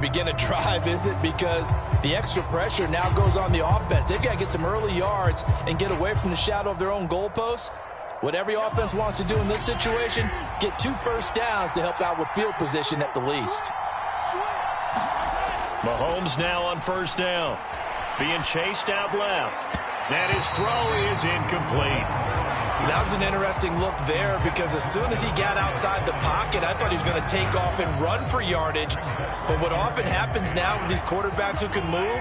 Begin a drive, is it? Because the extra pressure now goes on the offense. They've got to get some early yards and get away from the shadow of their own goalposts. What every offense wants to do in this situation, get 2 first downs to help out with field position at the least. Mahomes now on first down. Being chased out left. And his throw is incomplete. That was an interesting look there because as soon as he got outside the pocket, I thought he was going to take off and run for yardage. But what often happens now with these quarterbacks who can move,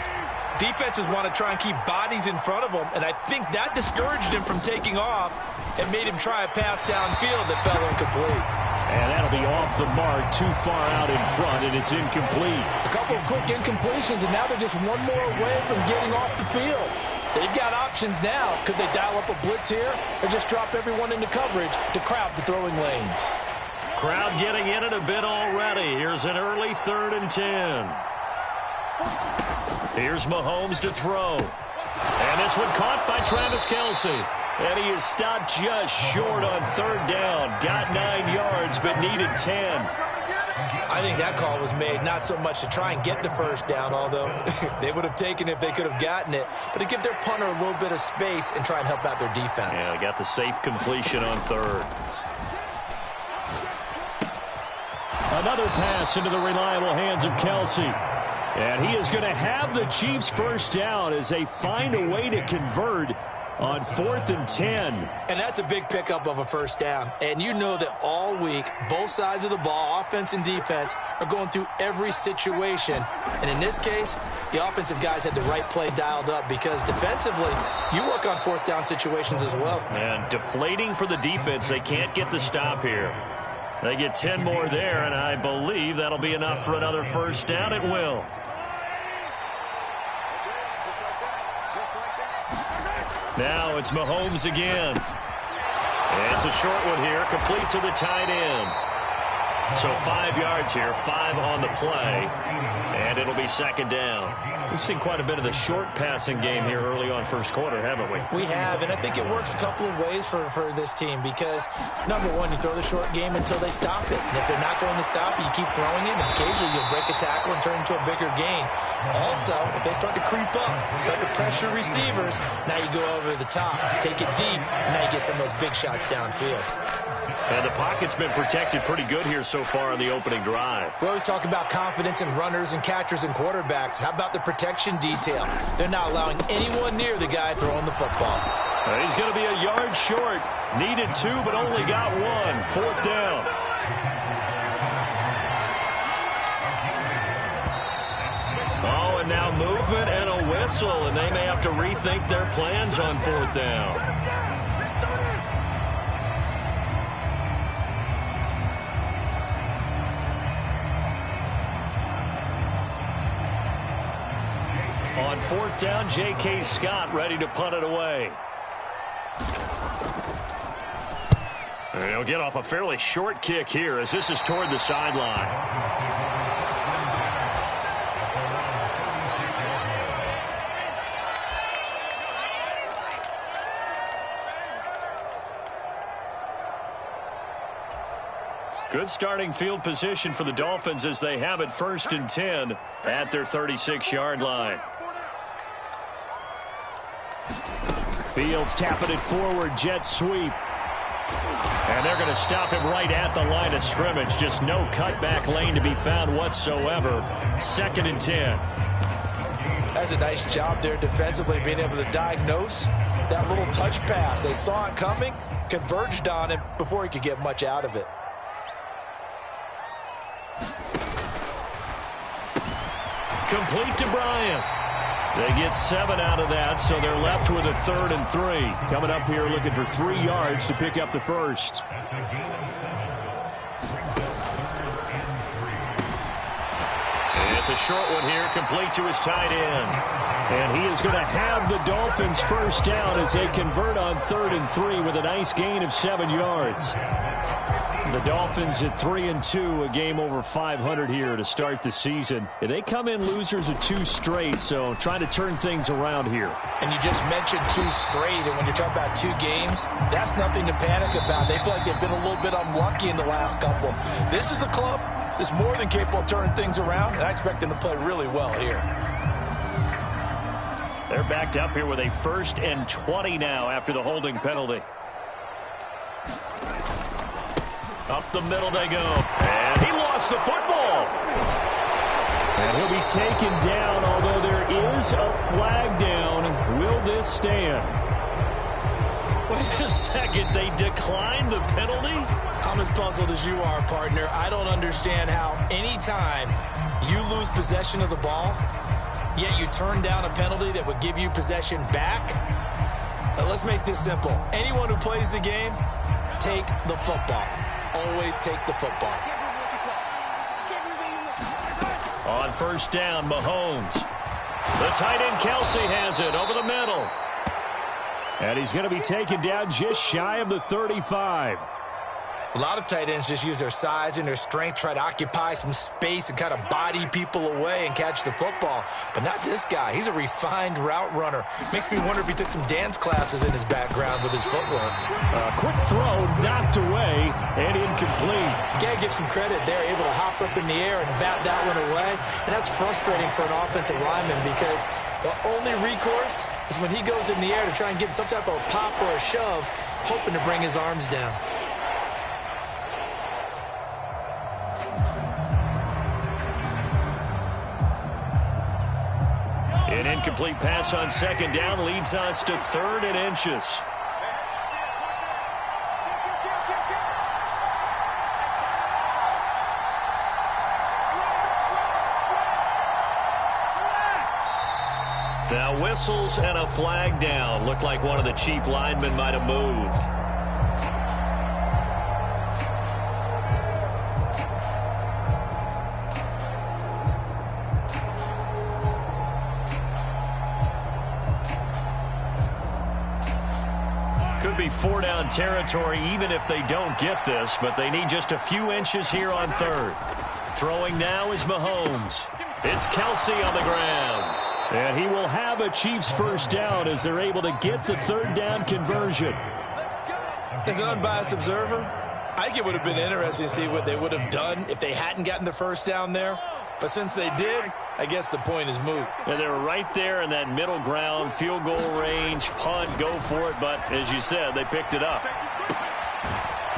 defenses want to try and keep bodies in front of them, and I think that discouraged him from taking off and made him try a pass downfield that fell incomplete. And that'll be off the mark, too far out in front, and it's incomplete. A couple of quick incompletions, and now they're just one more away from getting off the field. They've got options now. Could they dial up a blitz here or just drop everyone into coverage to crowd the throwing lanes? Crowd getting in it a bit already. Here's an early 3rd and 10. Here's Mahomes to throw. And this one caught by Travis Kelce. And he is stopped just short on 3rd down. Got 9 yards, but needed 10. I think that call was made not so much to try and get the first down, although they would have taken it if they could have gotten it, but to give their punter a little bit of space and try and help out their defense. Yeah, they got the safe completion on 3rd. Another pass into the reliable hands of Kelce. And he is going to have the Chiefs first down as they find a way to convert on 4th and 10. And that's a big pickup of a first down. And you know that all week, both sides of the ball, offense and defense, are going through every situation. And in this case, the offensive guys had the right play dialed up because defensively, you work on 4th down situations as well. And deflating for the defense. They can't get the stop here. They get 10 more there, and I believe that'll be enough for another first down. It will. Now it's Mahomes again. And it's a short one here, complete to the tight end. So 5 yards here, 5 on the play, and it'll be 2nd down. We've seen quite a bit of the short passing game here early on first quarter, haven't we? We have, and I think it works a couple of ways for this team because, number one, you throw the short game until they stop it. And if they're not going to stop it, you keep throwing it, and occasionally you'll break a tackle and turn into a bigger gain. Also, if they start to creep up, start to pressure receivers, now you go over the top, take it deep, and now you get some of those big shots downfield. And the pocket's been protected pretty good here so far on the opening drive. We always talk about confidence in runners and catchers and quarterbacks. How about the protection detail? They're not allowing anyone near the guy throwing the football. He's going to be a yard short. Needed 2, but only got 1. 4th down. Oh, and now movement and a whistle, and they may have to rethink their plans on 4th down. On 4th down, J.K. Scott ready to punt it away. And he'll get off a fairly short kick here as this is toward the sideline. Good starting field position for the Dolphins as they have it 1st and 10 at their 36-yard line. Fields tapping it forward, jet sweep. And they're going to stop him right at the line of scrimmage. Just no cutback lane to be found whatsoever. 2nd and 10. That's a nice job there defensively, being able to diagnose that little touch pass. They saw it coming, converged on him before he could get much out of it. Complete to Bryant. They get 7 out of that, so they're left with a 3rd and 3. Coming up here looking for 3 yards to pick up the first. And it's a short one here, complete to his tight end. And he is going to have the Dolphins first down as they convert on 3rd and 3 with a nice gain of 7 yards. The Dolphins at 3-2, a game over 500 here to start the season. They come in losers of 2 straight, so trying to turn things around here. And you just mentioned 2 straight, and when you're talking about 2 games, that's nothing to panic about. They feel like they've been a little bit unlucky in the last couple. This is a club is more than capable of turning things around, and I expect him to play really well here. They're backed up here with a 1st and 20 now after the holding penalty. Up the middle they go. And he lost the football. And he'll be taken down, although there is a flag down. Will this stand? Wait a second. They declined the penalty? I'm as puzzled as you are, partner. I don't understand how anytime you lose possession of the ball, yet you turn down a penalty that would give you possession back. Let's make this simple. Anyone who plays the game, take the football. Always take the football. On 1st down, Mahomes. The tight end, Kelsey, has it over the middle. And he's going to be taken down just shy of the 35. A lot of tight ends just use their size and their strength, try to occupy some space and kind of body people away and catch the football. But not this guy. He's a refined route runner. Makes me wonder if he took some dance classes in his background with his footwork. Quick throw, knocked away, and incomplete. You got to give some credit there, able to hop up in the air and bat that one away. And that's frustrating for an offensive lineman because the only recourse is when he goes in the air to try and give some type of a pop or a shove, hoping to bring his arms down. An incomplete pass on 2nd down leads us to 3rd and inches. Now whistles and a flag down. Looked like one of the chief linemen might have moved. Could be 4-down territory even if they don't get this, but they need just a few inches here on 3rd. Throwing now is Mahomes. It's Kelsey on the ground. And he will have a Chiefs 1st down as they're able to get the 3rd down conversion. As an unbiased observer, I think it would have been interesting to see what they would have done if they hadn't gotten the 1st down there. But since they did, I guess the point is moot. And they were right there in that middle ground, field goal range, punt, go for it. But as you said, they picked it up.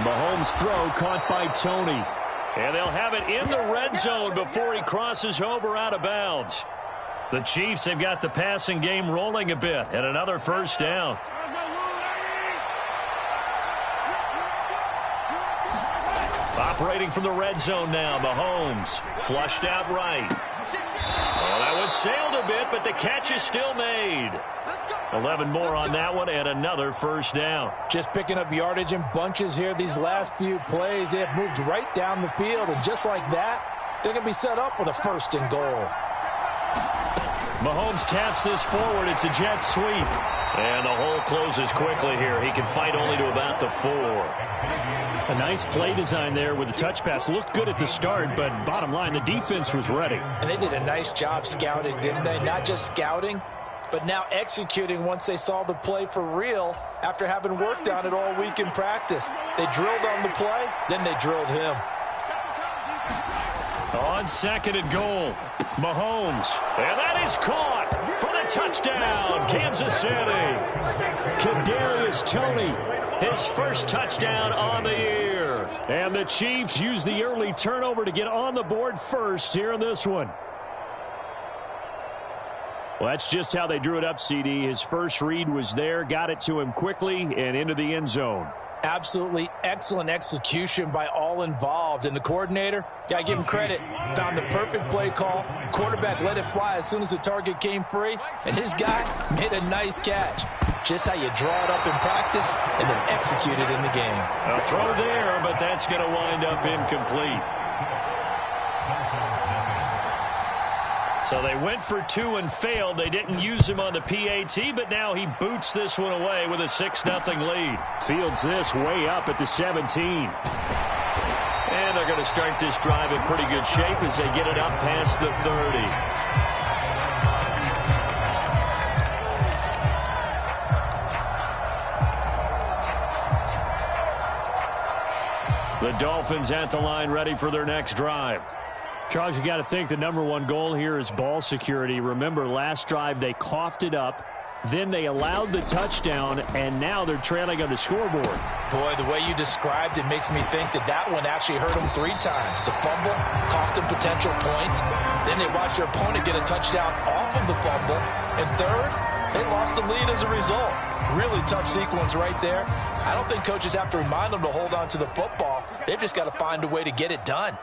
Mahomes' throw caught by Tony. And they'll have it in the red zone before he crosses over out of bounds. The Chiefs have got the passing game rolling a bit, and another 1st down. Operating from the red zone now, Mahomes. Flushed out right. Oh, that one sailed a bit, but the catch is still made. 11 more on that one, and another 1st down. Just picking up yardage in bunches here these last few plays. They have moved right down the field, and just like that, they're going to be set up with a 1st and goal. Mahomes taps this forward. It's a jet sweep. And the hole closes quickly here. He can fight only to about the 4. A nice play design there with the touch pass. Looked good at the start, but bottom line, the defense was ready. And they did a nice job scouting, didn't they? Not just scouting, but now executing once they saw the play for real after having worked on it all week in practice. They drilled on the play, then they drilled him. On 2nd and goal, Mahomes. And that is caught for the touchdown, Kansas City. Kadarius Toney, his 1st touchdown on the year. And the Chiefs use the early turnover to get on the board first here in this one. Well, that's just how they drew it up, CD. His first read was there, got it to him quickly, and into the end zone. Absolutely excellent execution by all involved. And the coordinator, got to give him credit, found the perfect play call. Quarterback let it fly as soon as the target came free. And his guy made a nice catch. Just how you draw it up in practice and then execute it in the game. A throw there, but that's going to wind up incomplete. So they went for 2 and failed. They didn't use him on the PAT, but now he boots this one away with a 6-0 lead. Fields this way up at the 17. And they're going to start this drive in pretty good shape as they get it up past the 30. The Dolphins at the line ready for their next drive. Charles, you got to think the #1 goal here is ball security. Remember, last drive they coughed it up. Then they allowed the touchdown, and now they're trailing on the scoreboard. Boy, the way you described it makes me think that one actually hurt them 3 times. The fumble cost them potential points. Then they watched their opponent get a touchdown off of the fumble. And third, they lost the lead as a result. Really tough sequence right there. I don't think coaches have to remind them to hold on to the football. They've just got to find a way to get it done.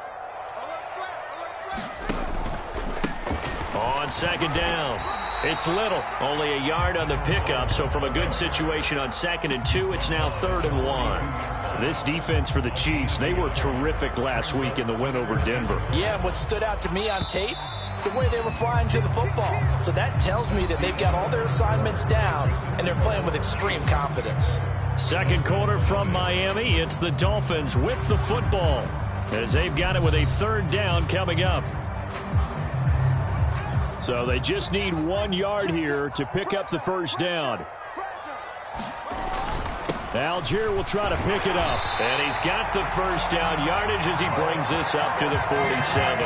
On second down, it's Little. Only a yard on the pickup, so from a good situation on 2nd and 2, it's now 3rd and 1. This defense for the Chiefs, they were terrific last week in the win over Denver. Yeah, what stood out to me on tape, the way they were flying to the football. So that tells me that they've got all their assignments down, and they're playing with extreme confidence. Second quarter from Miami, it's the Dolphins with the football, as they've got it with a 3rd down coming up. So they just need 1 yard here to pick up the 1st down. Algier will try to pick it up. And he's got the 1st down yardage as he brings this up to the 47.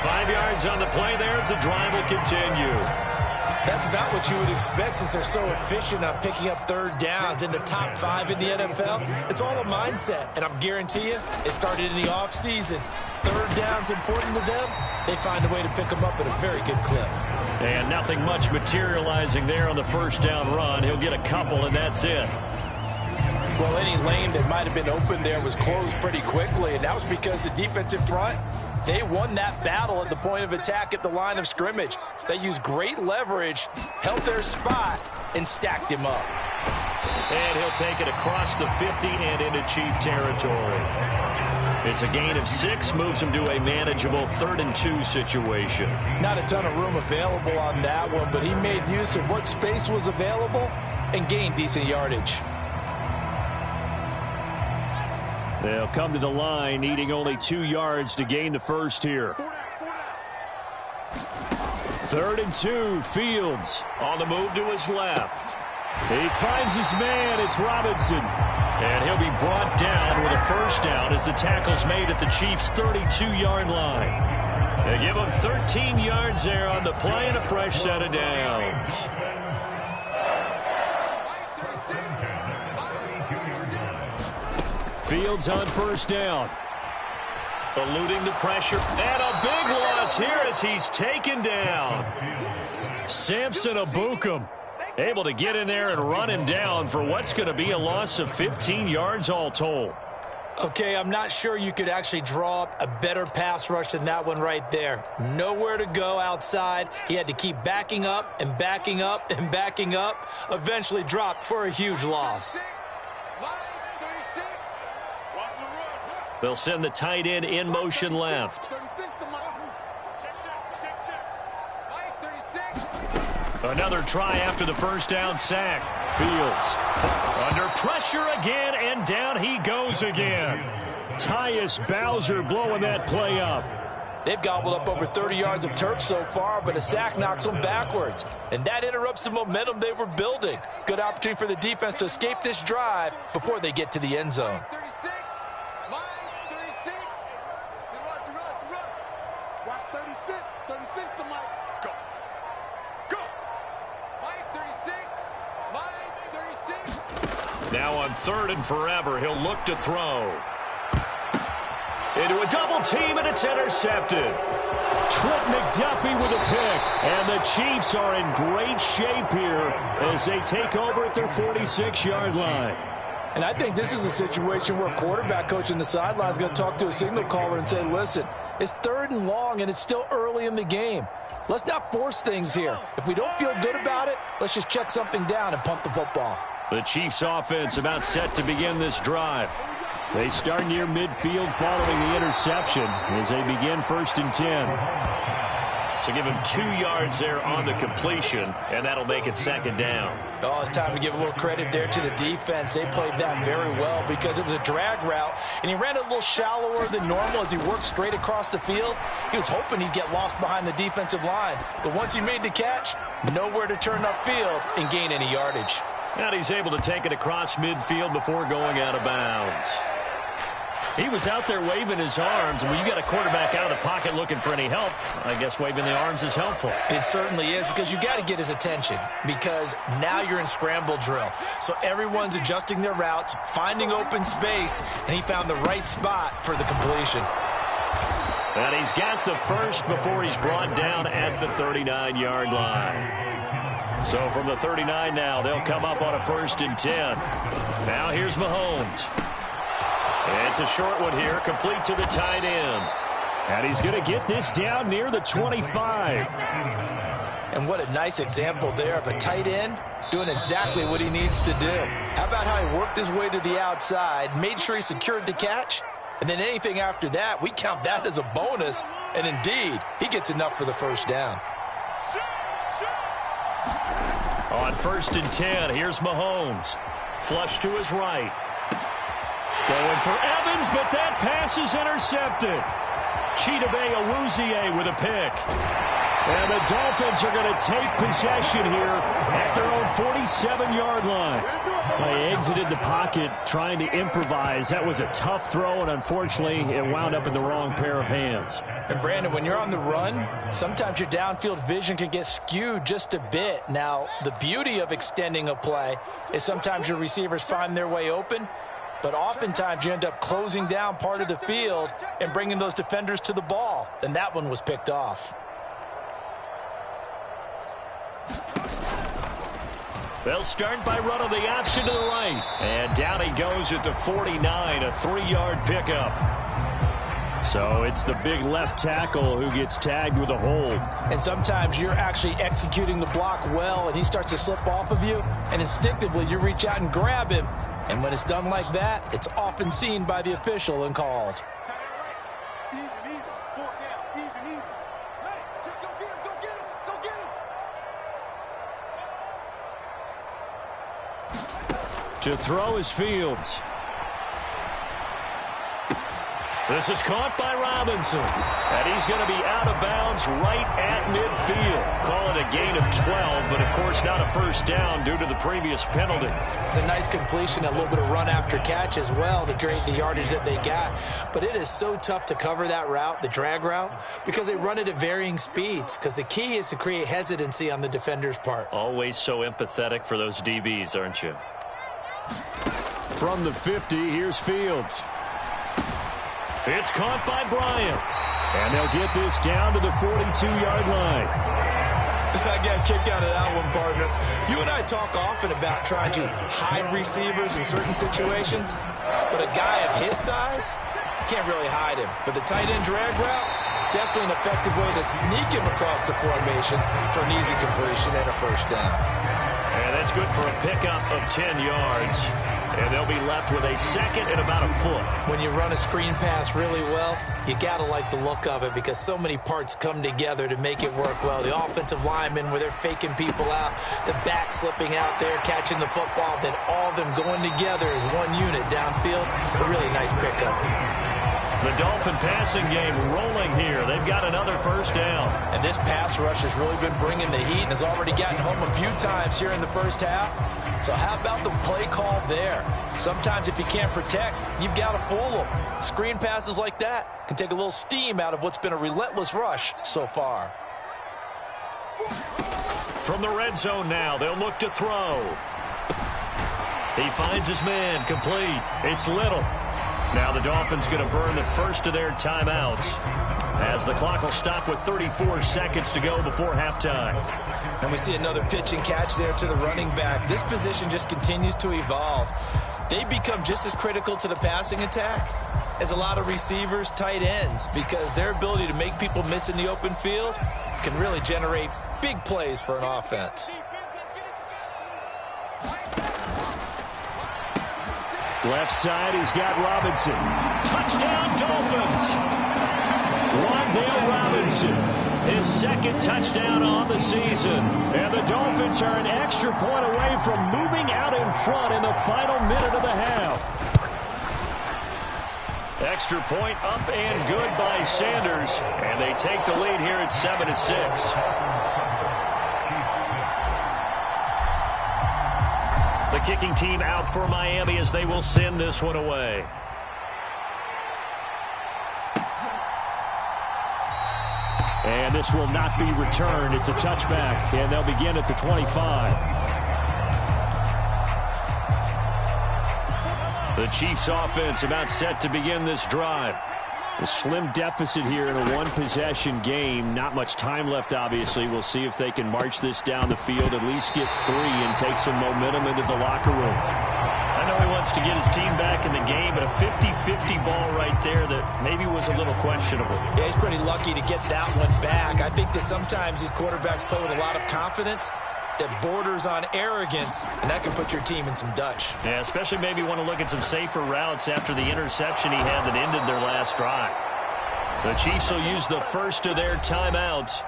5 yards on the play there as the drive will continue. That's about what you would expect since they're so efficient on picking up 3rd downs in the top 5 in the NFL. It's all a mindset, and I'm guarantee you it started in the offseason. 3rd down's important to them. They find a way to pick them up at a very good clip. And nothing much materializing there on the 1st down run. He'll get a couple, and that's it. Well, any lane that might have been open there was closed pretty quickly, and that was because the defensive front, they won that battle at the point of attack at the line of scrimmage. They used great leverage, held their spot, and stacked him up. And he'll take it across the 50 and into Chief territory. It's a gain of 6, moves him to a manageable 3rd and 2 situation. Not a ton of room available on that one, but he made use of what space was available and gained decent yardage. They'll come to the line, needing only 2 yards to gain the 1st here. 3rd and 2, Fields. On the move to his left. He finds his man, it's Robinson. And he'll be brought down with a 1st down as the tackle's made at the Chiefs' 32-yard line. They give him 13 yards there on the play and a fresh set of downs. Fields on 1st down. Eluding the pressure. And a big loss here as he's taken down. Samson Abukum able to get in there and run him down for what's going to be a loss of 15 yards all told. Okay, I'm not sure you could actually draw up a better pass rush than that one right there. Nowhere to go outside. He had to keep backing up and backing up and backing up. Eventually dropped for a huge loss. They'll send the tight end in motion left. Another try after the 1st down sack. Fields under pressure again, and down he goes again. Tyus Bowser blowing that play up. They've gobbled up over 30 yards of turf so far, but a sack knocks them backwards. And that interrupts the momentum they were building. Good opportunity for the defense to escape this drive before they get to the end zone. Now on 3rd and forever, he'll look to throw. Into a double team, and it's intercepted. Trent McDuffie with a pick. And the Chiefs are in great shape here as they take over at their 46-yard line. And I think this is a situation where a quarterback coach on the sideline is going to talk to a signal caller and say, listen, it's 3rd and long, and it's still early in the game. Let's not force things here. If we don't feel good about it, let's just check something down and punt the football. The Chiefs offense about set to begin this drive. They start near midfield following the interception as they begin 1st and 10. So give him 2 yards there on the completion, and that'll make it 2nd down. Oh, it's time to give a little credit there to the defense. They played that very well because it was a drag route, and he ran it a little shallower than normal as he worked straight across the field. He was hoping he'd get lost behind the defensive line, but once he made the catch, nowhere to turn upfield and gain any yardage. And he's able to take it across midfield before going out of bounds. He was out there waving his arms. When you got a quarterback out of the pocket looking for any help, I guess waving the arms is helpful. It certainly is, because you got to get his attention, because now you're in scramble drill. So everyone's adjusting their routes, finding open space, and he found the right spot for the completion. And he's got the first before he's brought down at the 39-yard line. So from the 39 now, they'll come up on a 1st and 10. Now here's Mahomes. It's a short one here, complete to the tight end. And he's going to get this down near the 25. And what a nice example there of a tight end doing exactly what he needs to do. How about how he worked his way to the outside, made sure he secured the catch, and then anything after that, we count that as a bonus. And indeed, he gets enough for the first down. On 1st and 10, here's Mahomes. Flush to his right. Going for Evans, but that pass is intercepted. Chidobe Awuzie with a pick. And the Dolphins are going to take possession here at their own 47-yard line. They exited the pocket trying to improvise. That was a tough throw, and unfortunately, it wound up in the wrong pair of hands. And Brandon, when you're on the run, sometimes your downfield vision can get skewed just a bit. Now, the beauty of extending a play is sometimes your receivers find their way open, but oftentimes you end up closing down part of the field and bringing those defenders to the ball. And that one was picked off. They'll start by running the option to the right. And down he goes at the 49, a 3-yard pickup. So it's the big left tackle who gets tagged with a hold. And sometimes you're actually executing the block well, and he starts to slip off of you, and instinctively you reach out and grab him. And when it's done like that, it's often seen by the official and called. To throw is Fields. This is caught by Robinson. And he's going to be out of bounds right at midfield. Call it a gain of 12, but of course not a first down due to the previous penalty. It's a nice completion, a little bit of run after catch as well to create the yardage that they got. But it is so tough to cover that route, the drag route, because they run it at varying speeds. Because the key is to create hesitancy on the defender's part. Always so empathetic for those DBs, aren't you? From the 50, here's Fields. It's caught by Bryant. And they'll get this down to the 42-yard line. I got a kick out of that one, partner. You and I talk often about trying to hide receivers in certain situations, but a guy of his size can't really hide him. But the tight end drag route, definitely an effective way to sneak him across the formation for an easy completion and a first down. And that's good for a pickup of 10 yards. And they'll be left with a second and about a foot. When you run a screen pass really well, you got to like the look of it because so many parts come together to make it work well. The offensive linemen where they're faking people out, the back slipping out there, catching the football, then all of them going together as one unit downfield. A really nice pickup. The Dolphin passing game rolling here. They've got another first down. And this pass rush has really been bringing the heat and has already gotten home a few times here in the first half. So how about the play call there? Sometimes if you can't protect, you've got to fool them. Screen passes like that can take a little steam out of what's been a relentless rush so far. From the red zone now, they'll look to throw. He finds his man, complete. It's Little. Now the Dolphins going to burn the first of their timeouts as the clock will stop with 34 seconds to go before halftime. And we see another pitch and catch there to the running back. This position just continues to evolve. They become just as critical to the passing attack as a lot of receivers, tight ends, because their ability to make people miss in the open field can really generate big plays for an offense. Left side, he's got Robinson. Touchdown, Dolphins! Wan'Dale Robinson, his second touchdown on the season. And the Dolphins are an extra point away from moving out in front in the final minute of the half. Extra point up and good by Sanders. And they take the lead here at 7-6. The kicking team out for Miami as they will send this one away. And this will not be returned. It's a touchback, and they'll begin at the 25. The Chiefs offense about set to begin this drive. A slim deficit here in a one-possession game. Not much time left, obviously. We'll see if they can march this down the field, at least get 3 and take some momentum into the locker room. I know he wants to get his team back in the game, but a 50-50 ball right there that maybe was a little questionable. Yeah, he's pretty lucky to get that one back. I think that sometimes these quarterbacks play with a lot of confidence that borders on arrogance, and that can put your team in some Dutch. Yeah, especially maybe want to look at some safer routes after the interception he had that ended their last drive. The Chiefs will use the first of their timeouts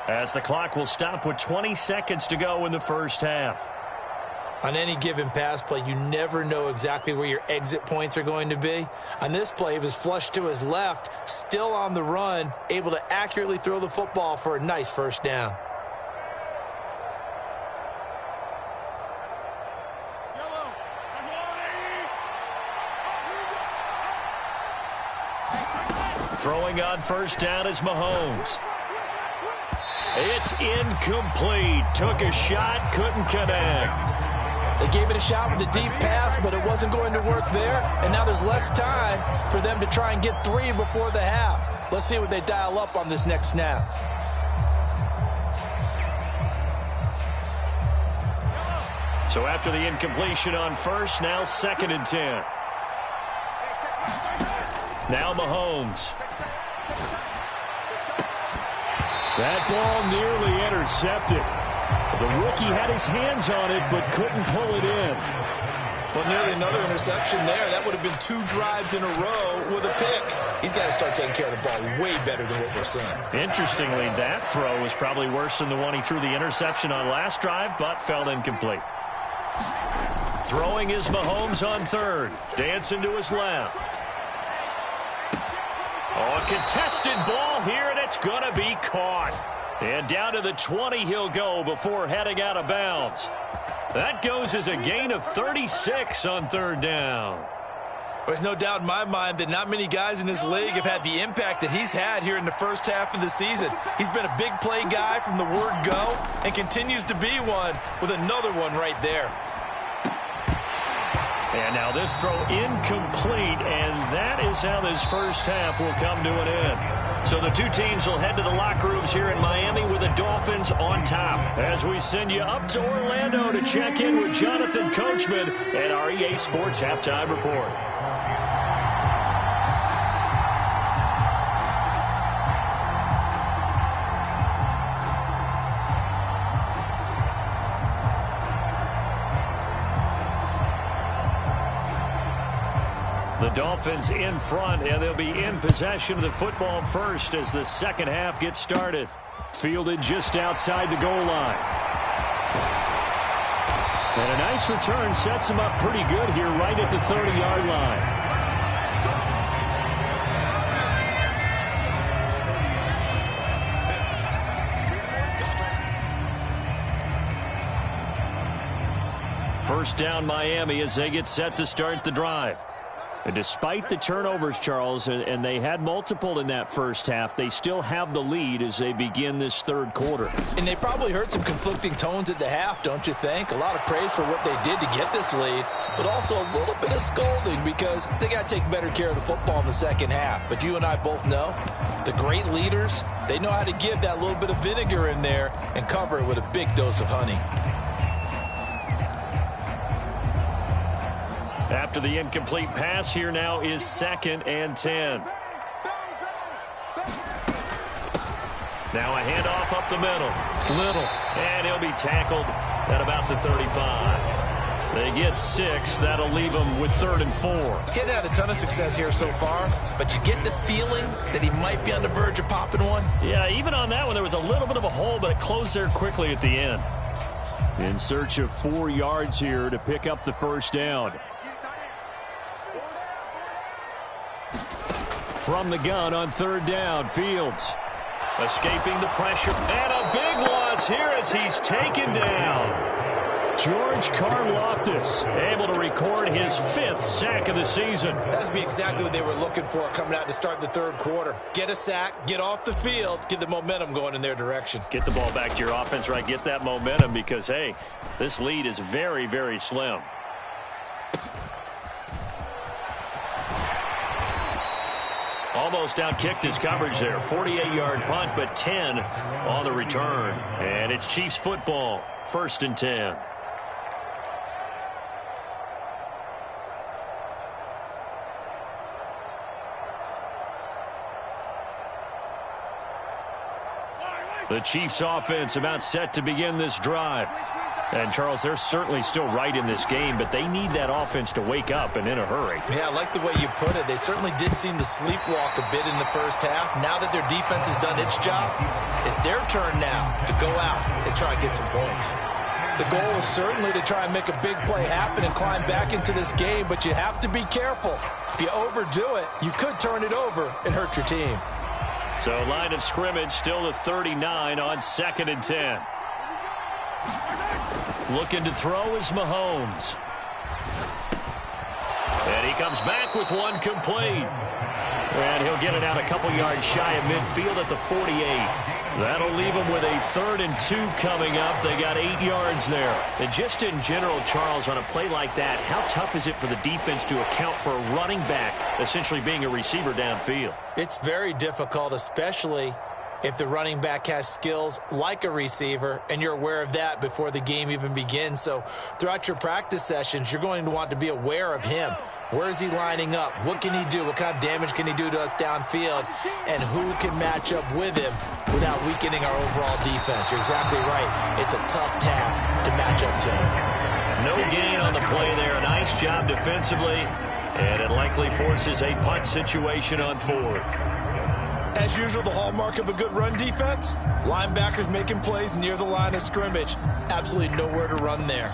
as the clock will stop with 20 seconds to go in the first half. On any given pass play, you never know exactly where your exit points are going to be. On this play, he was flushed to his left, still on the run, able to accurately throw the football for a nice first down. Throwing on first down is Mahomes. It's incomplete. Took a shot, couldn't connect. They gave it a shot with a deep pass, but it wasn't going to work there. And now there's less time for them to try and get 3 before the half. Let's see what they dial up on this next snap. So after the incompletion on first, now 2nd and 10. Now Mahomes. That ball nearly intercepted. The rookie had his hands on it, but couldn't pull it in. Well, nearly another interception there. That would have been 2 drives in a row with a pick. He's got to start taking care of the ball way better than what we're seeing. Interestingly, that throw was probably worse than the one he threw the interception on last drive, but fell incomplete. Throwing is Mahomes on 3rd. Dancing to his left. Oh, a contested ball here, and it's going to be caught. And down to the 20 he'll go before heading out of bounds. That goes as a gain of 36 on 3rd down. There's no doubt in my mind that not many guys in this league have had the impact that he's had here in the first half of the season. He's been a big play guy from the word go and continues to be one with another one right there. And now this throw incomplete, and that is how this first half will come to an end. So the 2 teams will head to the locker rooms here in Miami with the Dolphins on top. As we send you up to Orlando to check in with Jonathan Coachman at our EA Sports Halftime Report. The Dolphins in front, and they'll be in possession of the football first as the second half gets started. Fielded just outside the goal line. And a nice return sets him up pretty good here right at the 30-yard line. First down Miami as they get set to start the drive. And despite the turnovers, Charles, and they had multiple in that first half, they still have the lead as they begin this 3rd quarter. And they probably heard some conflicting tones at the half, don't you think? A lot of praise for what they did to get this lead, but also a little bit of scolding because they got to take better care of the football in the second half. But you and I both know the great leaders, they know how to give that little bit of vinegar in there and cover it with a big dose of honey. After the incomplete pass, here now is 2nd and 10. Now a handoff up the middle. Little. And he'll be tackled at about the 35. They get 6. That'll leave them with 3rd and 4. Getting had a ton of success here so far, but you get the feeling that he might be on the verge of popping one. Yeah, even on that one, there was a little bit of a hole, but it closed there quickly at the end. In search of 4 yards here to pick up the first down. From the gun on 3rd down, Fields. Escaping the pressure, and a big loss here as he's taken down. George Karlaftis able to record his 5th sack of the season. That'd be exactly what they were looking for coming out to start the third quarter. Get a sack, get off the field, get the momentum going in their direction. Get the ball back to your offense, right? Get that momentum because, hey, this lead is very, very slim. Almost outkicked his coverage there. 48-yard punt, but 10 on the return. And it's Chiefs football, 1st and 10. The Chiefs offense about set to begin this drive. And, Charles, they're certainly still right in this game, but they need that offense to wake up and in a hurry. Yeah, I like the way you put it. They certainly did seem to sleepwalk a bit in the first half. Now that their defense has done its job, it's their turn now to go out and try and get some points. The goal is certainly to try and make a big play happen and climb back into this game, but you have to be careful. If you overdo it, you could turn it over and hurt your team. So line of scrimmage still the 39 on 2nd and 10. Looking to throw is Mahomes. And he comes back with one complete. And he'll get it out a couple yards shy of midfield at the 48. That'll leave him with a 3rd and 2 coming up. They got 8 yards there. And just in general, Charles, on a play like that, how tough is it for the defense to account for a running back essentially being a receiver downfield? It's very difficult, especially if the running back has skills like a receiver, and you're aware of that before the game even begins. So throughout your practice sessions, you're going to want to be aware of him. Where is he lining up? What can he do? What kind of damage can he do to us downfield? And who can match up with him without weakening our overall defense? You're exactly right. It's a tough task to match up to him. No gain on the play there. Nice job defensively. And it likely forces a punt situation on 4th. As usual, the hallmark of a good run defense, linebackers making plays near the line of scrimmage. Absolutely nowhere to run there.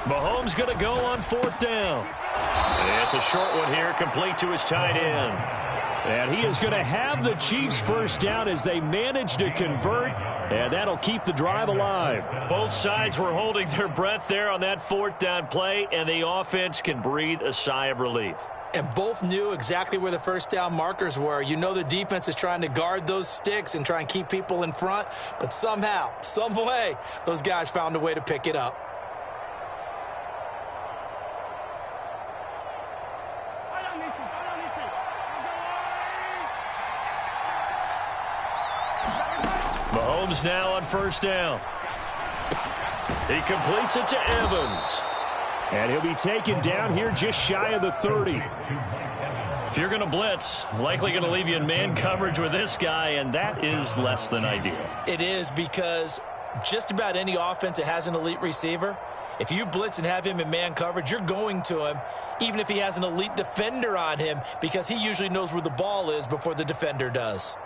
Mahomes going to go on 4th down. And it's a short one here, complete to his tight end. And he is going to have the Chiefs 1st down as they manage to convert. And that'll keep the drive alive. Both sides were holding their breath there on that 4th down play, and the offense can breathe a sigh of relief. And both knew exactly where the 1st down markers were. You know the defense is trying to guard those sticks and try and keep people in front, but somehow, some way, those guys found a way to pick it up. Mahomes now on 1st down. He completes it to Evans. And he'll be taken down here just shy of the 30. If you're going to blitz, likely going to leave you in man coverage with this guy, and that is less than ideal. It is, because just about any offense that has an elite receiver, if you blitz and have him in man coverage, you're going to him, even if he has an elite defender on him, because he usually knows where the ball is before the defender does.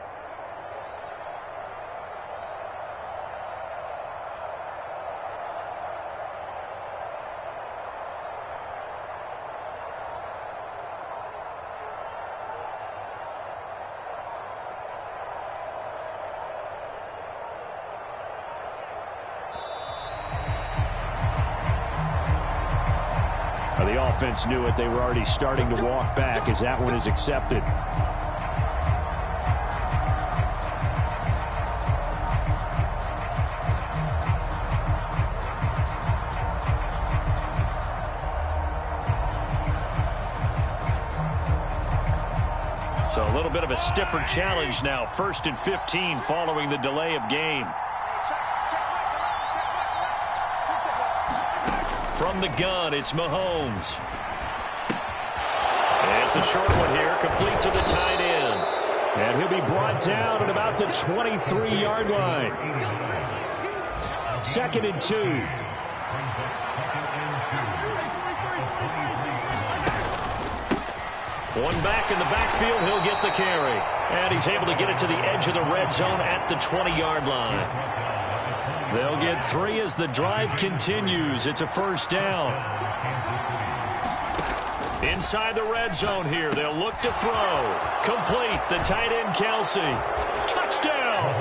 The offense knew it. They were already starting to walk back as that one is accepted. So a little bit of a stiffer challenge now. 1st and 15 following the delay of game. From the gun, it's Mahomes. It's a short one here, complete to the tight end. And he'll be brought down at about the 23-yard line. 2nd and 2. One back in the backfield, he'll get the carry. And he's able to get it to the edge of the red zone at the 20-yard line. They'll get 3 as the drive continues. It's a 1st down. Inside the red zone here. They'll look to throw. Complete. The tight end, Kelsey. Touchdown.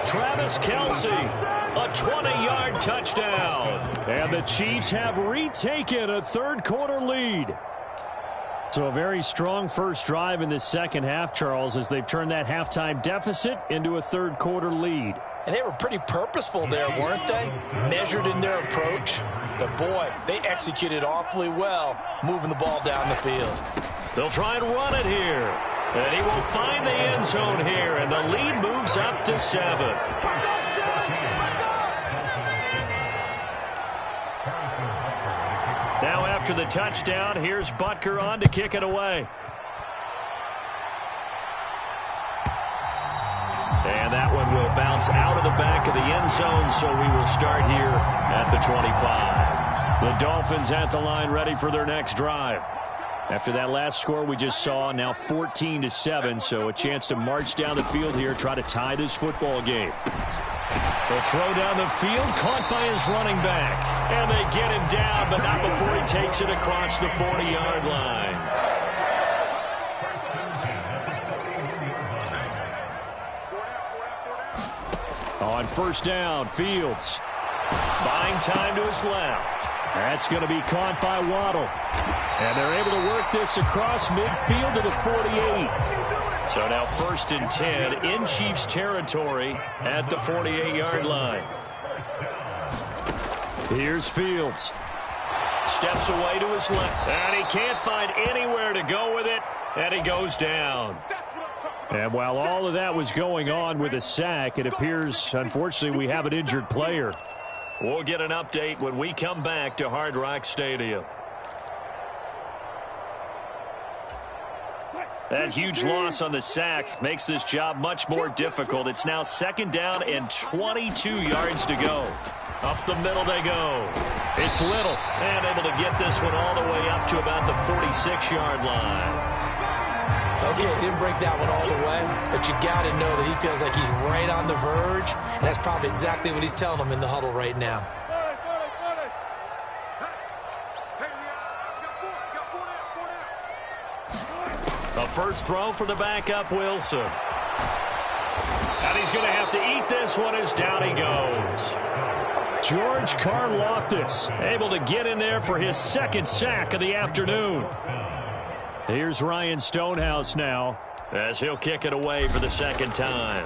Travis Kelsey. A 20-yard touchdown. And the Chiefs have retaken a third-quarter lead. So a very strong first drive in the second half, Charles, as they've turned that halftime deficit into a third-quarter lead. And they were pretty purposeful there, weren't they? Measured in their approach. But, boy, they executed awfully well moving the ball down the field. They'll try and run it here. And he will find the end zone here, and the lead moves up to 7. Now after the touchdown, here's Butker on to kick it away. And that one will bounce out of the back of the end zone, so we will start here at the 25. The Dolphins at the line ready for their next drive. After that last score we just saw, now 14-7, so a chance to march down the field here, try to tie this football game. The throw down the field, caught by his running back. And they get him down, but not before he takes it across the 40-yard line. On first down, Fields buying time to his left. That's going to be caught by Waddle. And they're able to work this across midfield to the 48. So now 1st and 10 in Chiefs territory at the 48-yard line. Here's Fields. Steps away to his left. And he can't find anywhere to go with it. And he goes down. And while all of that was going on with a sack, it appears, unfortunately, we have an injured player. We'll get an update when we come back to Hard Rock Stadium. That huge loss on the sack makes this job much more difficult. It's now 2nd down and 22 yards to go. Up the middle they go. It's Little, and able to get this one all the way up to about the 46-yard line. Okay, he didn't break that one all the way, but you got to know that he feels like he's right on the verge, and that's probably exactly what he's telling them in the huddle right now. The first throw for the backup, Wilson. And he's going to have to eat this one as down he goes. George Karlaftis able to get in there for his 2nd sack of the afternoon. Here's Ryan Stonehouse now as he'll kick it away for the 2nd time.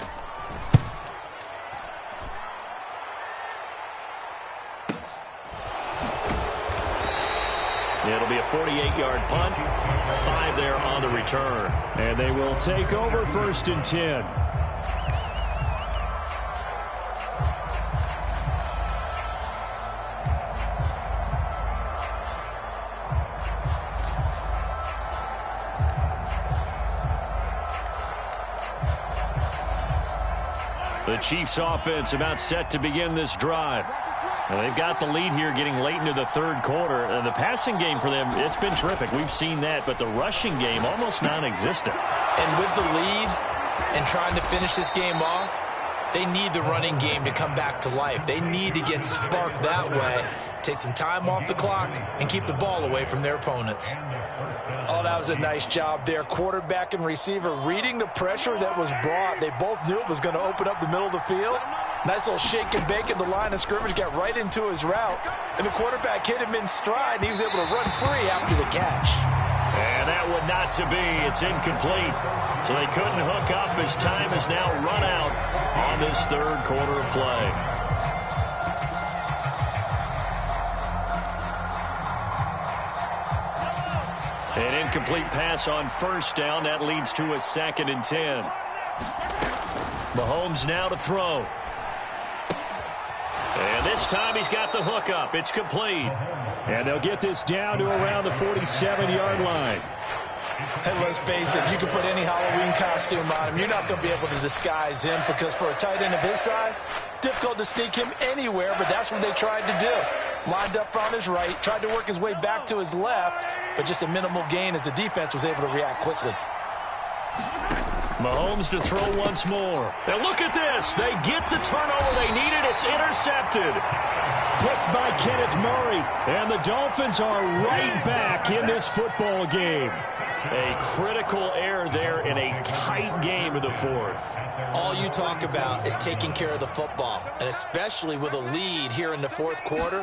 It'll be a 48-yard punt. 5 there on the return. And they will take over 1st and 10. The Chiefs offense about set to begin this drive. And they've got the lead here getting late into the 3rd quarter. And the passing game for them, it's been terrific. We've seen that, but the rushing game almost non-existent. And with the lead and trying to finish this game off, they need the running game to come back to life. They need to get sparked that way, take some time off the clock, and keep the ball away from their opponents. Oh, that was a nice job there. Quarterback and receiver reading the pressure that was brought. They both knew it was going to open up the middle of the field. Nice little shake and bake in the line of scrimmage, got right into his route. And the quarterback hit him in stride, and he was able to run free after the catch. And that would not to be. It's incomplete. So they couldn't hook up as time has now run out on this 3rd quarter of play. An incomplete pass on 1st down. That leads to a 2nd and 10. Mahomes now to throw. And this time he's got the hook up. It's complete. And they'll get this down to around the 47-yard line. And let's face it, you can put any Halloween costume on him. You're not going to be able to disguise him because for a tight end of his size, difficult to sneak him anywhere, but that's what they tried to do. Lined up on his right, tried to work his way back to his left, but just a minimal gain as the defense was able to react quickly. Mahomes to throw once more. Now look at this. They get the turnover they needed. It's intercepted. picked by Kenneth Murray. And the Dolphins are right back in this football game. A critical error there in a tight game in the fourth. All you talk about is taking care of the football, and especially with a lead here in the fourth quarter,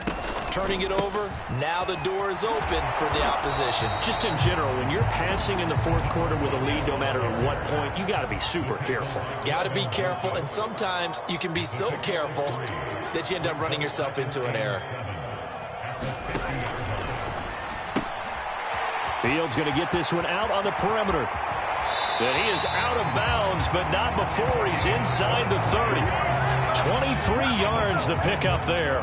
turning it over, now the door is open for the opposition. Just in general, when you're passing in the fourth quarter with a lead, no matter at what point, you got to be super careful. Got to be careful, and sometimes you can be so careful that you end up running yourself into an error. Fields going to get this one out on the perimeter. And he is out of bounds, but not before he's inside the 30. 23 yards the pickup there.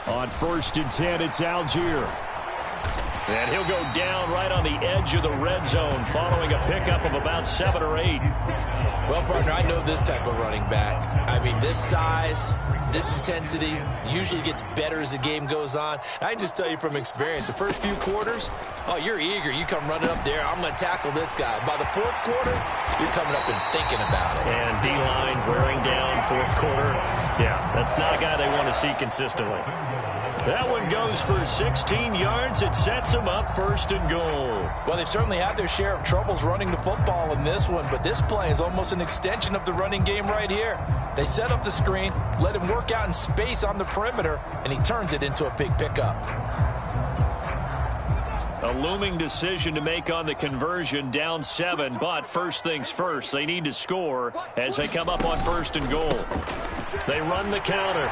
On 1st and 10, it's Algier. And he'll go down right on the edge of the red zone following a pickup of about 7 or 8. Well, partner, I know this type of running back. I mean, this size, this intensity usually gets better as the game goes on. I can just tell you from experience, the first few quarters, oh, you're eager. You come running up there, I'm going to tackle this guy. By the fourth quarter, you're coming up and thinking about it. And D-line wearing down fourth quarter. Yeah, that's not a guy they want to see consistently. That one goes for 16 yards. It sets them up 1st and goal. Well, they've certainly had their share of troubles running the football in this one, but this play is almost an extension of the running game right here. They set up the screen, let him work out in space on the perimeter, and he turns it into a big pickup. A looming decision to make on the conversion, down 7, but first things first, they need to score as they come up on 1st and goal. They run the counter.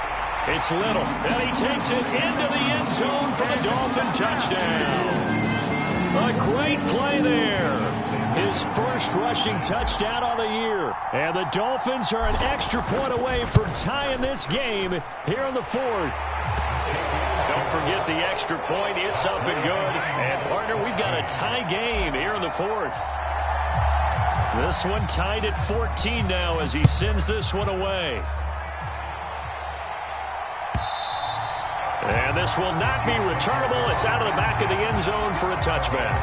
It's Little, and he takes it into the end zone for the Dolphin touchdown. A great play there. His first rushing touchdown of the year. And the Dolphins are an extra point away from tying this game here in the fourth. Don't forget the extra point. It's up and good. And, partner, we've got a tie game here in the fourth. This one tied at 14 now as he sends this one away. And this will not be returnable. It's out of the back of the end zone for a touchback.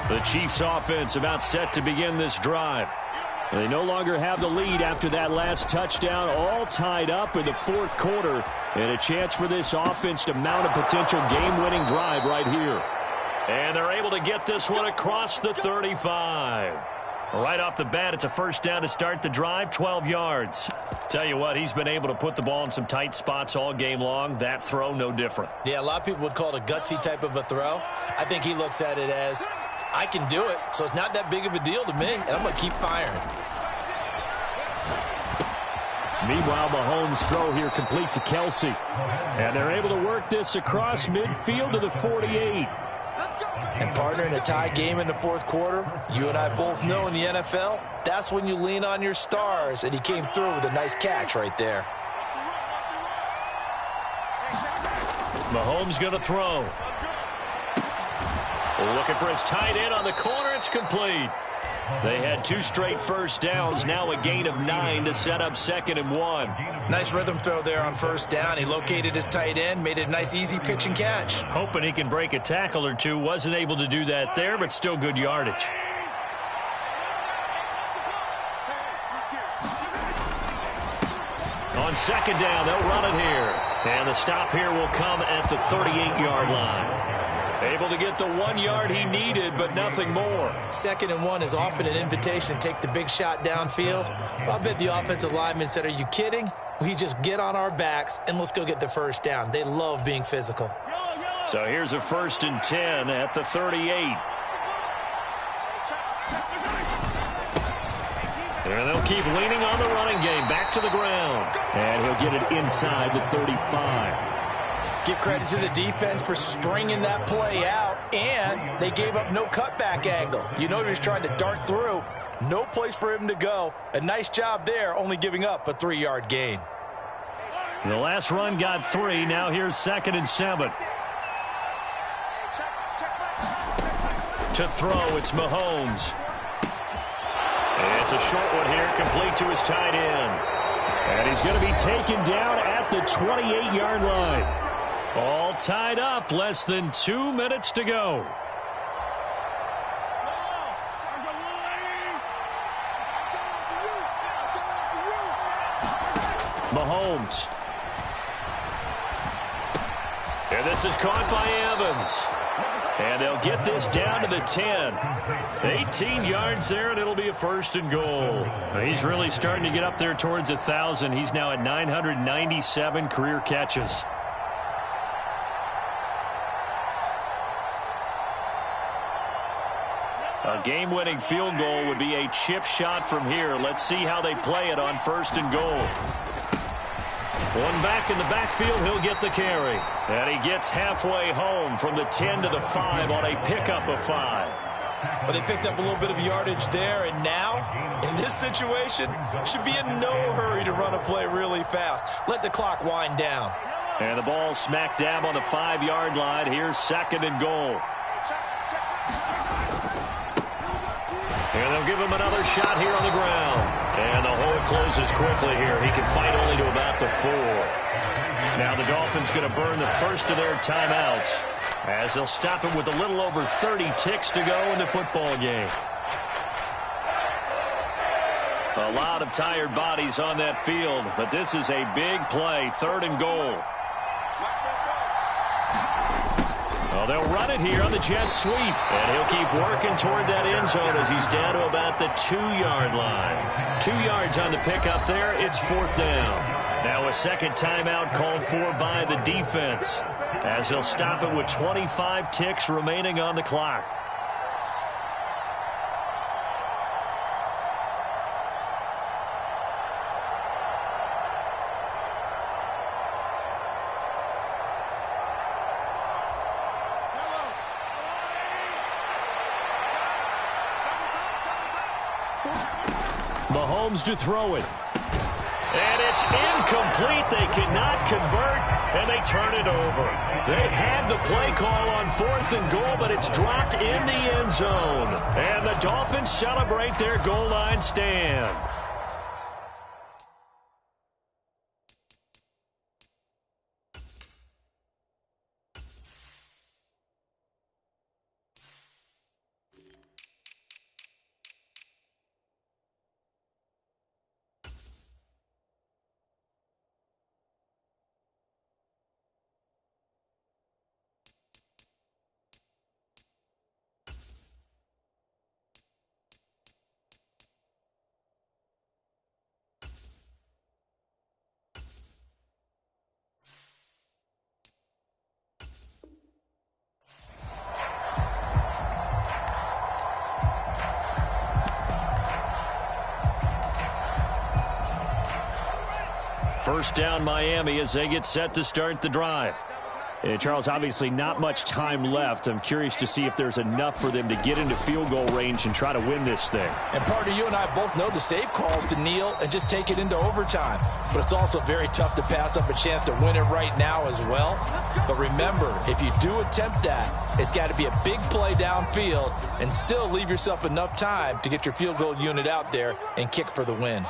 The Chiefs offense about set to begin this drive. They no longer have the lead after that last touchdown, all tied up in the fourth quarter, and a chance for this offense to mount a potential game-winning drive right here. And they're able to get this one across the 35. Right off the bat, it's a first down to start the drive, 12 yards. Tell you what, he's been able to put the ball in some tight spots all game long. That throw, no different. Yeah, a lot of people would call it a gutsy type of a throw. I think he looks at it as, I can do it, so it's not that big of a deal to me, and I'm going to keep firing. Meanwhile, Mahomes' throw here complete to Kelsey. And they're able to work this across midfield to the 48. And, partner, in a tie game in the fourth quarter, you and I both know in the NFL, that's when you lean on your stars, and he came through with a nice catch right there. Mahomes going to throw. Looking for his tight end on the corner. It's complete. They had 2 straight first downs, now a gain of 9 to set up 2nd and 1. Nice rhythm throw there on first down. He located his tight end, made it a nice easy pitch and catch. Hoping he can break a tackle or two. Wasn't able to do that there, but still good yardage. On 2nd down, they'll run it here. And the stop here will come at the 38-yard line. Able to get the 1 yard he needed, but nothing more. 2nd and 1 is often an invitation to take the big shot downfield. I bet the offensive lineman said, are you kidding? We just get on our backs and let's go get the first down. They love being physical. So here's a 1st and 10 at the 38. And they'll keep leaning on the running game. Back to the ground. And he'll get it inside the 35. Give credit to the defense for stringing that play out, and they gave up no cutback angle. You know he was trying to dart through. No place for him to go. A nice job there, only giving up a 3-yard gain. The last run got 3. Now here's 2nd and 7. To throw, it's Mahomes. And it's a short one here, complete to his tight end. And he's going to be taken down at the 28-yard line. All tied up, less than 2 minutes to go. Mahomes. And this is caught by Evans. And they'll get this down to the 10. 18 yards there, and it'll be a 1st and goal. He's really starting to get up there towards 1,000. He's now at 997 career catches. A game-winning field goal would be a chip shot from here. Let's see how they play it on 1st and goal. One back in the backfield, he'll get the carry. And he gets halfway home from the 10 to the 5 on a pickup of 5. But they picked up a little bit of yardage there, and now, in this situation, should be in no hurry to run a play really fast. Let the clock wind down. And the ball smack dab on the 5-yard line. Here's 2nd and goal. And they'll give him another shot here on the ground. And the hole closes quickly here. He can fight only to about the 4. Now the Dolphins going to burn the first of their timeouts as they'll stop him with a little over 30 ticks to go in the football game. A lot of tired bodies on that field, but this is a big play, 3rd and goal. Well, they'll run it here on the jet sweep, and he'll keep working toward that end zone as he's down to about the 2-yard line. 2 yards on the pickup there. It's 4th down. Now a second timeout called for by the defense as he'll stop it with 25 ticks remaining on the clock. Mahomes to throw it. And it's incomplete. They cannot convert, and they turn it over. They had the play call on 4th and goal, but it's dropped in the end zone. And the Dolphins celebrate their goal line stand. First down, Miami, as they get set to start the drive. And Charles, obviously not much time left. I'm curious to see if there's enough for them to get into field goal range and try to win this thing. And partner, you and I both know the safe calls to kneel and just take it into overtime. But it's also very tough to pass up a chance to win it right now as well. But remember, if you do attempt that, it's got to be a big play downfield and still leave yourself enough time to get your field goal unit out there and kick for the win.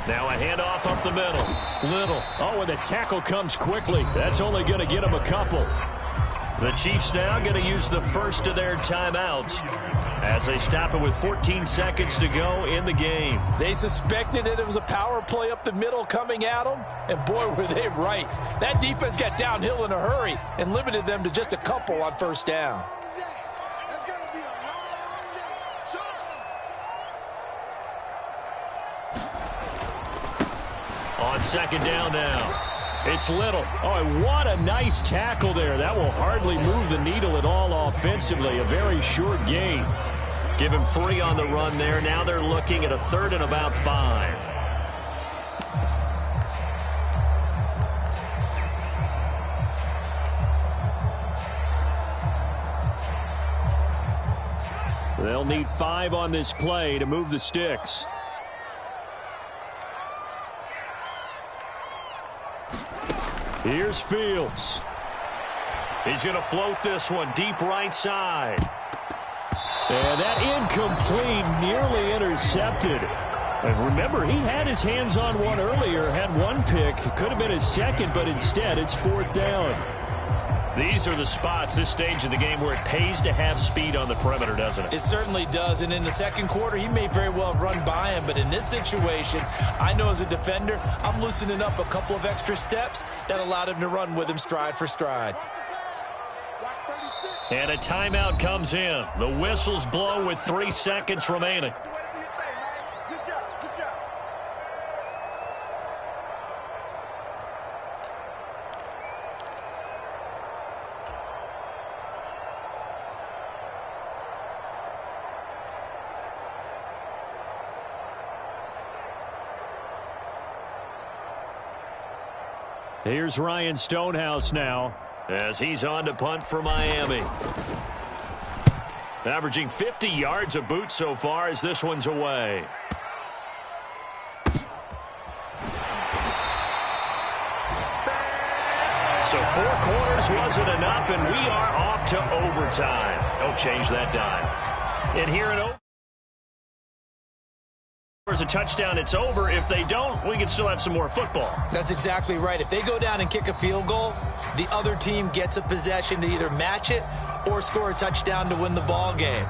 Now a handoff up the middle. Little. Oh, and the tackle comes quickly. That's only going to get him a couple. The Chiefs now going to use the first of their timeouts as they stop it with 14 seconds to go in the game. They suspected it was a power play up the middle coming at them, and boy, were they right. That defense got downhill in a hurry and limited them to just a couple on 1st down. On 2nd down now, it's Little. Oh, and what a nice tackle there. That will hardly move the needle at all offensively. A very short gain. Give him 3 on the run there. Now they're looking at a 3rd and about 5. They'll need 5 on this play to move the sticks. Here's Fields. He's going to float this one deep right side. And that incomplete, nearly intercepted. And remember, he had his hands on one earlier, had one pick. Could have been his second, but instead it's 4th down. These are the spots, this stage of the game, where it pays to have speed on the perimeter, doesn't it? It certainly does, and in the second quarter, he may very well have run by him, but in this situation, I know as a defender, I'm loosening up a couple of extra steps that allowed him to run with him stride for stride. And a timeout comes in. The whistles blow with 3 seconds remaining. Here's Ryan Stonehouse now as he's on to punt for Miami. Averaging 50 yards a boot so far as this one's away. So 4 quarters wasn't enough, and we are off to overtime. Don't change that dime. And here in overtime, there's a touchdown, it's over. If they don't, we can still have some more football. That's exactly right. If they go down and kick a field goal, the other team gets a possession to either match it or score a touchdown to win the ball game.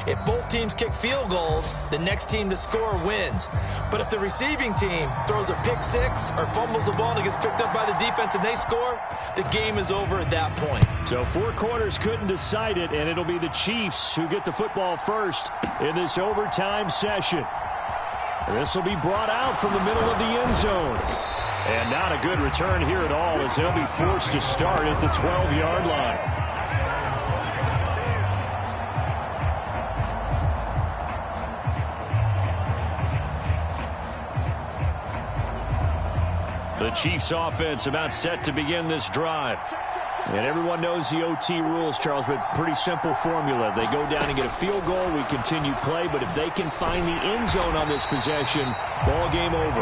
If both teams kick field goals, the next team to score wins. But if the receiving team throws a pick six or fumbles the ball and it gets picked up by the defense and they score, the game is over at that point. So 4 quarters couldn't decide it, and it'll be the Chiefs who get the football first in this overtime session. This will be brought out from the middle of the end zone. And not a good return here at all, as they'll be forced to start at the 12-yard line. The Chiefs offense about set to begin this drive. And everyone knows the OT rules, Charles, but pretty simple formula. They go down and get a field goal, we continue play, but if they can find the end zone on this possession, ball game over.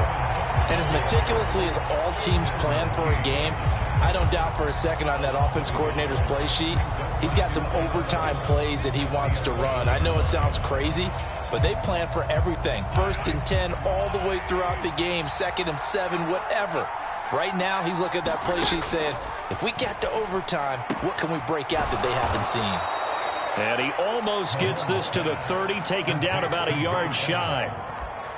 And as meticulously as all teams plan for a game, I don't doubt for a second on that offense coordinator's play sheet, he's got some overtime plays that he wants to run. I know it sounds crazy, but they plan for everything. 1st and 10 all the way throughout the game, 2nd and 7, whatever. Right now, he's looking at that play sheet saying, if we get to overtime, what can we break out that they haven't seen? And he almost gets this to the 30, taken down about a yard shy.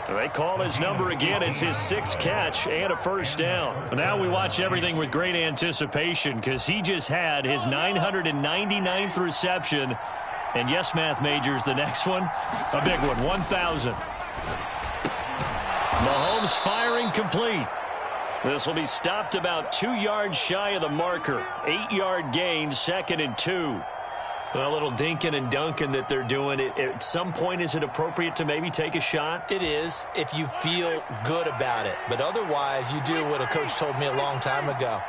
They call his number again. It's his 6th catch and a first down. Now we watch everything with great anticipation because he just had his 999th reception. And yes, math majors, the next one, a big one, 1,000. Mahomes firing complete. This will be stopped about 2 yards shy of the marker. 8-yard gain, 2nd and 2. A little dinking and dunking that they're doing. At some point, is it appropriate to maybe take a shot? It is if you feel good about it. But otherwise, you do what a coach told me a long time ago.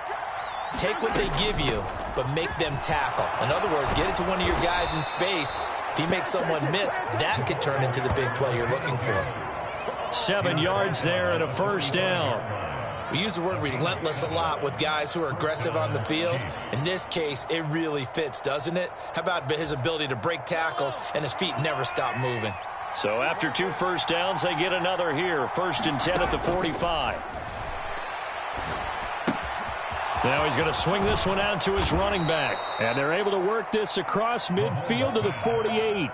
Take what they give you, but make them tackle. In other words, get it to one of your guys in space. If he makes someone miss, that could turn into the big play you're looking for. 7 yards there and a first down. We use the word relentless a lot with guys who are aggressive on the field. In this case, it really fits, doesn't it? How about his ability to break tackles and his feet never stop moving? So after 2 first downs, they get another here. 1st and 10 at the 45. Now he's going to swing this one out to his running back. And they're able to work this across midfield to the 48.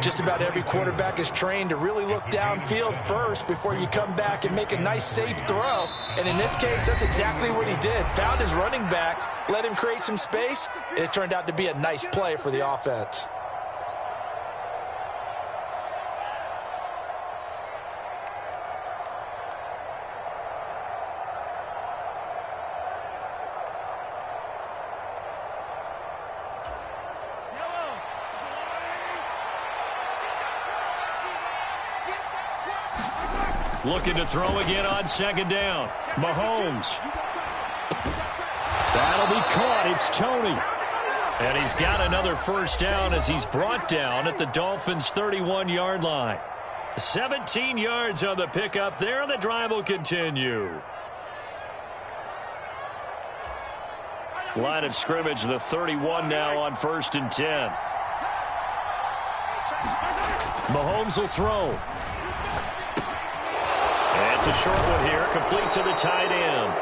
Just about every quarterback is trained to really look downfield first before you come back and make a nice, safe throw. And in this case, that's exactly what he did. Found his running back, let him create some space, and it turned out to be a nice play for the offense. Looking to throw again on 2nd down. Mahomes. That'll be caught. It's Tony. And he's got another first down as he's brought down at the Dolphins' 31-yard line. 17 yards on the pickup there, and the drive will continue. Line of scrimmage, the 31 now on 1st and 10. Mahomes will throw. It's a short one here, complete to the tight end.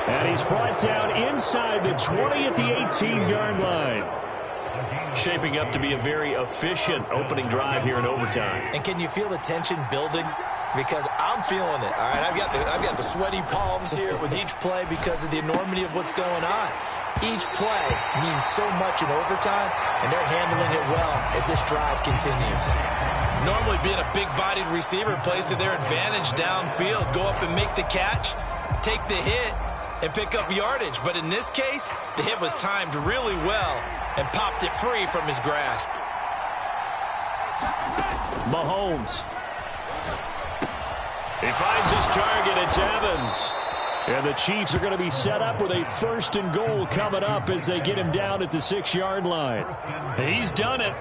And he's brought down inside the 20 at the 18-yard line. Shaping up to be a very efficient opening drive here in overtime. And can you feel the tension building? Because I'm feeling it. All right, I've got the sweaty palms here with each play because of the enormity of what's going on. Each play means so much in overtime, and they're handling it well as this drive continues. Normally being a big-bodied receiver plays to their advantage downfield. Go up and make the catch, take the hit, and pick up yardage. But in this case, the hit was timed really well and popped it free from his grasp. Mahomes. He finds his target. It's Evans. And the Chiefs are going to be set up with a 1st and goal coming up as they get him down at the 6-yard line. He's done it.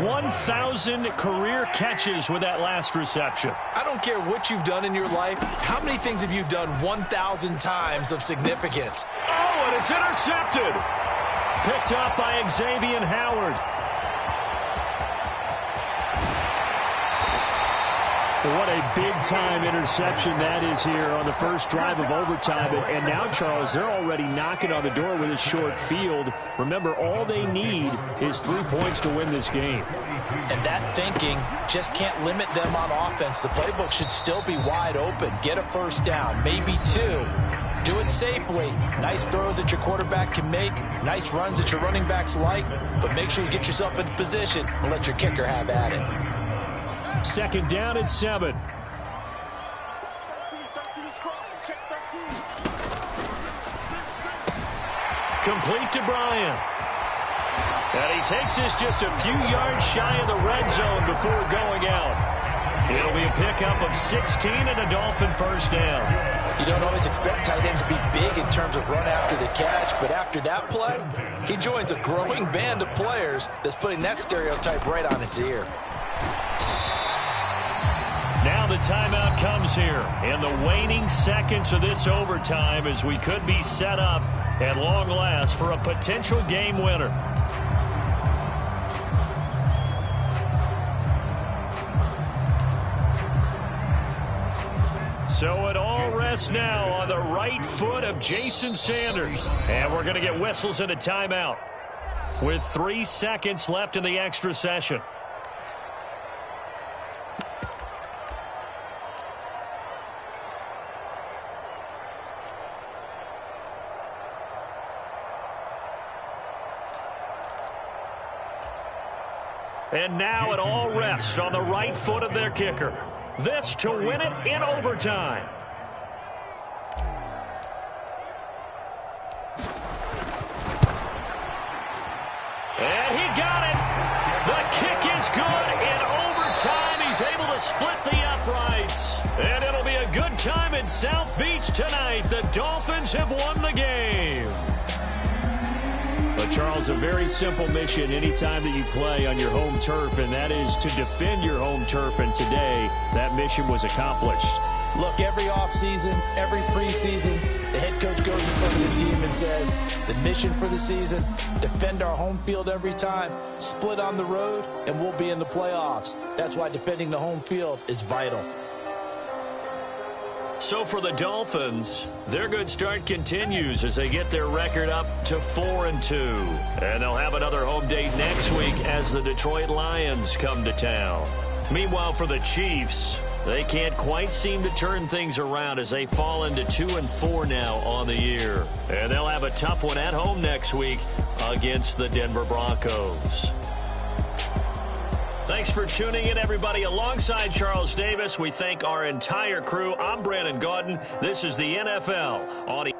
1,000 career catches with that last reception. I don't care what you've done in your life. How many things have you done 1,000 times of significance? Oh, and it's intercepted. Picked up by Xavier Howard. What a big-time interception that is here on the first drive of overtime. And now, Charles, they're already knocking on the door with a short field. Remember, all they need is 3 points to win this game. And that thinking just can't limit them on offense. The playbook should still be wide open. Get a first down, maybe 2. Do it safely. Nice throws that your quarterback can make. Nice runs that your running backs like. But make sure you get yourself into position and let your kicker have at it. 2nd down and 7. Complete to Bryant. And he takes this just a few yards shy of the red zone before going out. It'll be a pickup of 16 and a Dolphin first down. You don't always expect tight ends to be big in terms of run after the catch, but after that play, he joins a growing band of players that's putting that stereotype right on its ear. Now the timeout comes here in the waning seconds of this overtime as we could be set up at long last for a potential game winner. So it all rests now on the right foot of Jason Sanders. And we're going to get whistles and a timeout with 3 seconds left in the extra session. And now it all rests on the right foot of their kicker. This to win it in overtime. And he got it. The kick is good. In overtime, he's able to split the uprights. And it'll be a good time in South Beach tonight. The Dolphins have won the game. But, Charles, a very simple mission anytime that you play on your home turf, and that is to defend your home turf. And today, that mission was accomplished. Look, every offseason, every preseason, the head coach goes in front of the team and says, the mission for the season, defend our home field every time, split on the road, and we'll be in the playoffs. That's why defending the home field is vital. So for the Dolphins, their good start continues as they get their record up to 4-2. And they'll have another home date next week as the Detroit Lions come to town. Meanwhile, for the Chiefs, they can't quite seem to turn things around as they fall into 2-4 now on the year. And they'll have a tough one at home next week against the Denver Broncos. Thanks for tuning in, everybody. Alongside Charles Davis, we thank our entire crew. I'm Brandon Gaudin. This is the NFL on